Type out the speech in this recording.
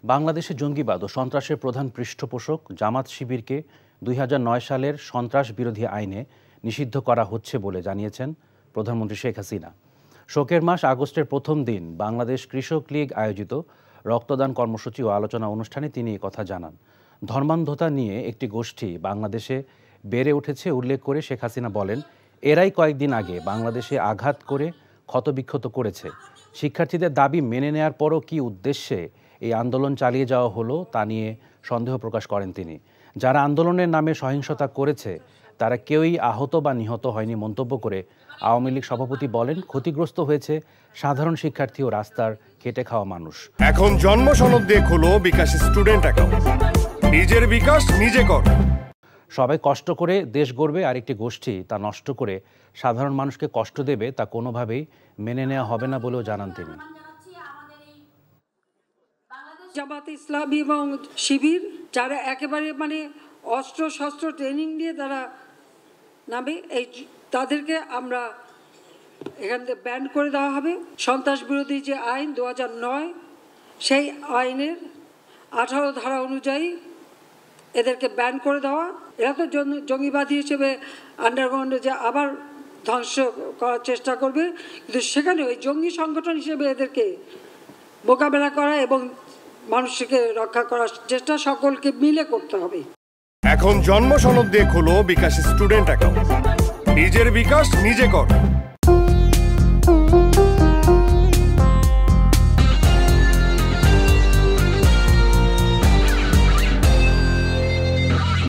বাংলাদেশে জঙ্গিবাদ ও সন্ত্রাসের প্রধান পৃষ্ঠপোষক জামাত শিবিরকে ২০০৯ সালের সন্ত্রাস বিরোধী আইনে নিষিদ্ধ করা হচ্ছে বলে জানিয়েছেন প্রধানমন্ত্রী শেখ হাসিনা। শোকের মাস আগস্টের প্রথম দিন বাংলাদেশ কৃষক লীগ আয়োজিত রক্তদান কর্মসূচি ও আলোচনা অনুষ্ঠানে তিনি এই কথা জানান। ধর্মান্ধতা নিয়ে একটি গোষ্ঠী বাংলাদেশে বেড়ে উঠেছে উল্লেখ করে শেখ হাসিনা বলেন, এরাই কয়েকদিন আগে বাংলাদেশে আঘাত করে ক্ষতবিক্ষত করেছে। শিক্ষার্থীদের দাবি মেনে নেয়ার পরও কী উদ্দেশ্যে এই আন্দোলন চালিয়ে যাওয়া হলো তা নিয়ে সন্দেহ প্রকাশ করেন তিনি। যারা আন্দোলনের নামে সহিংসতা করেছে তারা কেউই আহত বা নিহত হয়নি মন্তব্য করে আওয়ামী লীগ সভাপতি বলেন, ক্ষতিগ্রস্ত হয়েছে সাধারণ শিক্ষার্থী ও রাস্তার খেটে খাওয়া মানুষ। এখন জন্ম সনদ দিয়ে খোলো বিকাশ স্টুডেন্ট অ্যাকাউন্ট, নিজের বিকাশ নিজে কর। সবাই কষ্ট করে দেশ গড়বে, আর একটি গোষ্ঠী তা নষ্ট করে সাধারণ মানুষকে কষ্ট দেবে তা কোনোভাবেই মেনে নেওয়া হবে না বলেও জানান তিনি। জামাত ইসলামী এবং শিবির যারা একেবারে অস্ত্র শস্ত্র ট্রেনিং দিয়ে তারা নামে, তাদেরকে আমরা এখান থেকে ব্যান করে দেওয়া হবে। সন্ত্রাস বিরোধী যে আইন 2009 সেই আইনের 18 ধারা অনুযায়ী এদেরকে ব্যান করে দেওয়া। এরা তো জঙ্গিবাদী হিসেবে আন্ডারগ্রাউন্ডে যে আবার ধ্বংস করার চেষ্টা করবে, কিন্তু সেখানে ওই জঙ্গি সংগঠন হিসেবে এদেরকে মোকাবেলা করা এবং মানুষকে রক্ষা করার চেষ্টা সকলকে মিলে করতে হবে। এখন জন্ম সনদ দিয়ে খোলো বিকাশ স্টুডেন্ট অ্যাকাউন্ট, নিজের বিকাশ নিজে কর।